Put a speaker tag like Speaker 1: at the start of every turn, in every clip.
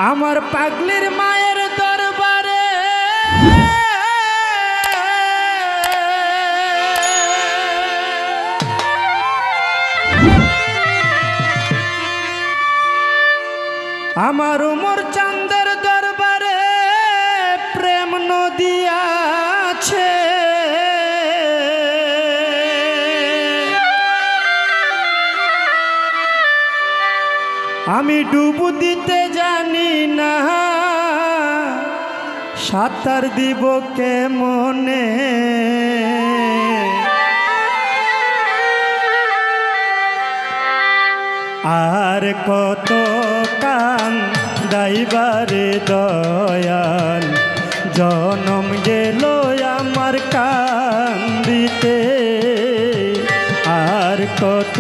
Speaker 1: আমার পাগলির মায়ের দরবারে আমার উমর চাঁদের দরবারে প্রেম নদী আছে। আমি ডুবু দিতে জানি না, সাঁতার দিব কেমনে। আর কত কান্দাইবারে দয়াল, জনম গেল আমার কান্দিতে। আর কত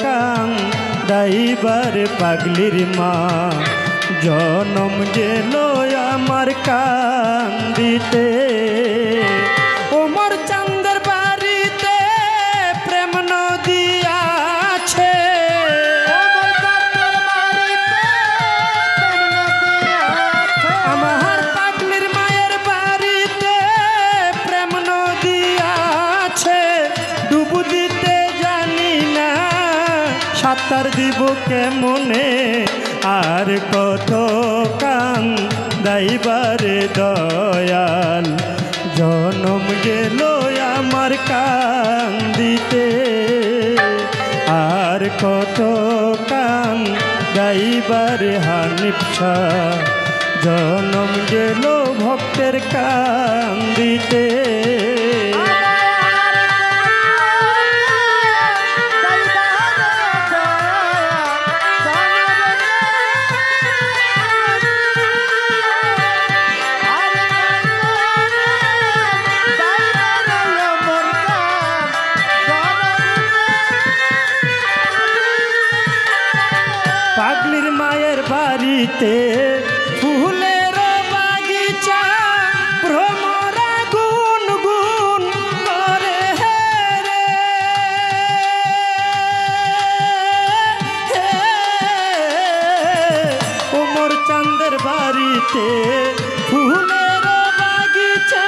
Speaker 1: কান্দাইবার পাগলির মা, জনম গেল আমার কান্দিতে। ওমর চাঁদের বাড়িতে প্রেম নদী আছে। আমার পাগলির মায়ের বাড়িতে প্রেম নদী আছে। ডুবু দিতে জানি না, সাঁতার দিব কেমনে। আর কত কান্দাইবারে দয়াল, জনম গেল আমার কান্দিতে। আর কত কান্দাইবারে হানিফ শাহ, জনম গেল ভক্তের কান্দিতে। পাগলির মায়ের বাড়িতে ফুলের বাগিচা, ভ্রমরা গুন গুন করে রে। ওমর চাঁদের বাড়িতে ফুলের বাগিচা,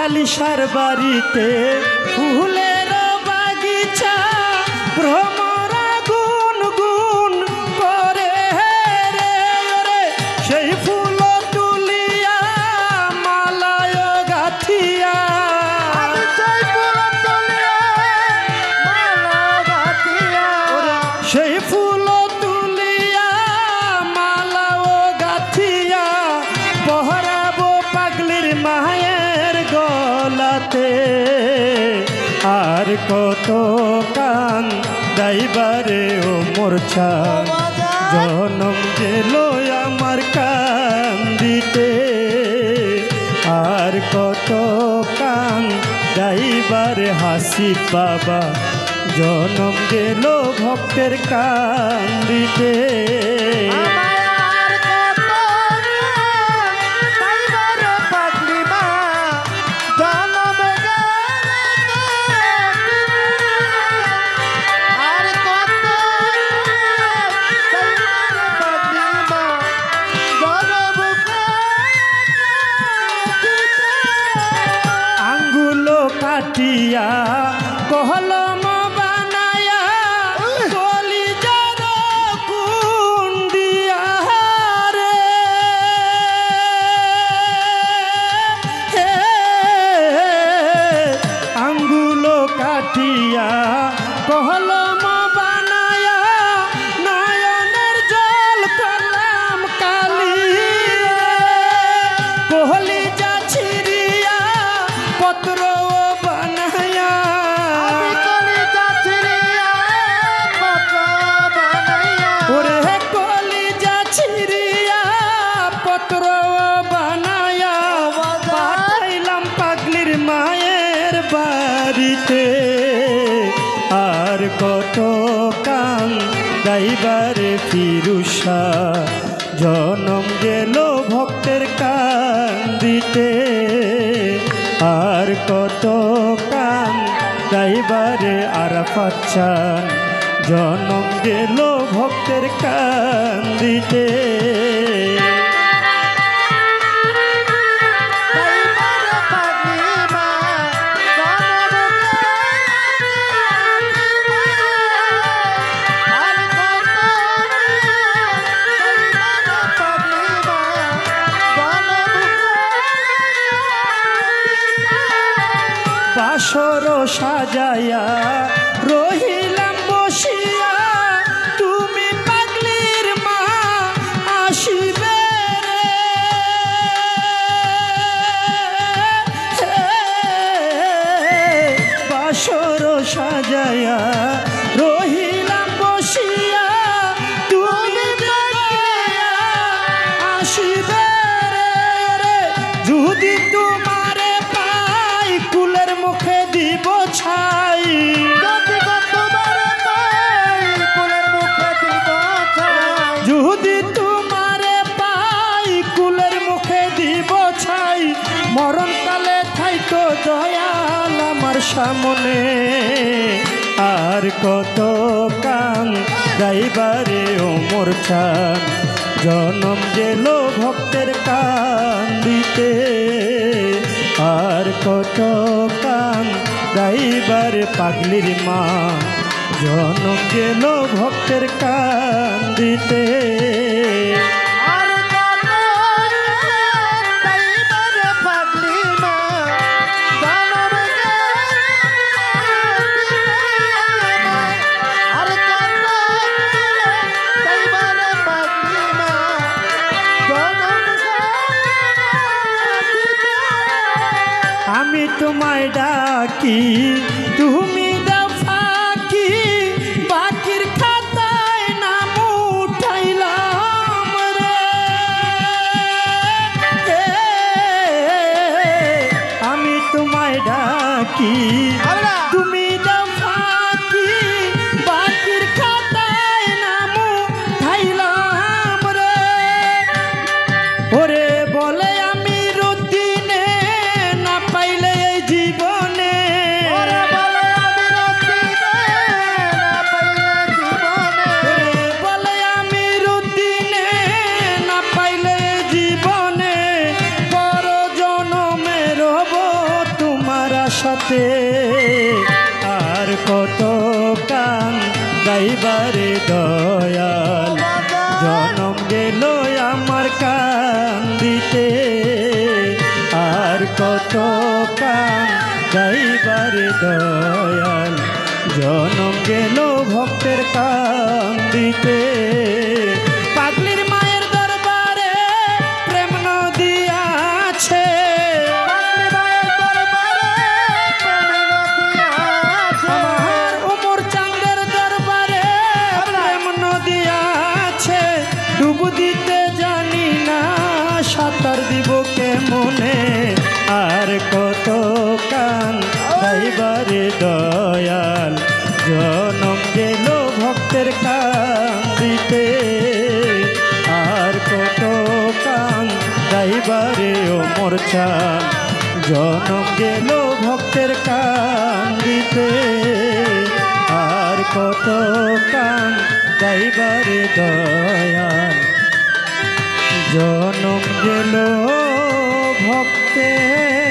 Speaker 1: আলিশার বাড়িতে ফুলের বাগিচা, ভ্রমরা গুন গুন করে রে। সেই ফুল তুলিয়া মালায় গাথিয়া, সেই ফুল তুলিয়া মালাও গাথিয়া, পহরাবো পাগলির মায়ের গলাতে। আর কত কান্দাইবারে ওমর চাঁদ, জনম গেল আমার কান্দিতে। আর কত কান্দাইবারে হাসিব বাবা, জনম গেল ভক্তের কান্দিতে। কাটিয়া কলম বানায়া, কলিজার গুণ দিয়া রে। আঙ্গুলো কাটিয়া কলম বানায়া, নয়নের জল করলাম কালি। কলিজা ছিড়িয়া পত্র মায়ের বাড়িতে। আর কত কান্দাইবারে ফিরোজ শাহ, জনম গেল ভক্তের কান্দিতে। আর কত কান গাইবারে আরাফাত চান জনম গেল ভক্তের কান্দিতে বাসর সাজায়া রহিলাম বসিয়া তুমি পাগলির মা আসিবে রে বাসর সাজায়া রহিলাম বসিয়া তুমি আসিবে রে যদি তোমারে পাই কুলের মুখে দিব ছাই যদি তোমারে পাই কুলের মুখে দিব ছাই মরণকালে থাইতো দয়াল আমার সামনে আর কত কান গাইবারে ওমর চান জনম গেল ভক্তের কান্দিতে আর কত কান গাইবারে পাগলির মা জনম গেল ভক্তের কান্দিতে আমি তোমায় ডাকি তুমি দাও ফাঁকি বাকির খাতায় নাম উঠাইলাম রে আমি তোমায় ডাকি তুমি দাও ফাঁকি বাকির খাতায় নাম উঠাইলাম রে ওরে বলে আমি রুদিনে না পাইলে এই জীবনে বলে আমি রুদিনে না পাইলে জীবনে পর জনমে রব তোমার সাথে আর কত কান গাইবারে দয়াল জনম গেল আমার কান্দিতে আর কত কান গাইবারে দয়াল জনম গেল ভক্তের কান্দিতে পাগলির মায়ের দরবারে প্রেম নদী আছে আমার উমর চাঁদের দরবারে প্রেম নদী আছে ডুব দিতে জানি না সাঁতার দিব কেমনে আর কত কান গাইবারে দয়াল জনম গেল ভক্তের কান্দিতে আর কত কান গাইবারে ওমর চান জনম গেল ভক্তের কান্দিতে আর কত কান গাইবারে দয়াল জনম গেল ভক্তের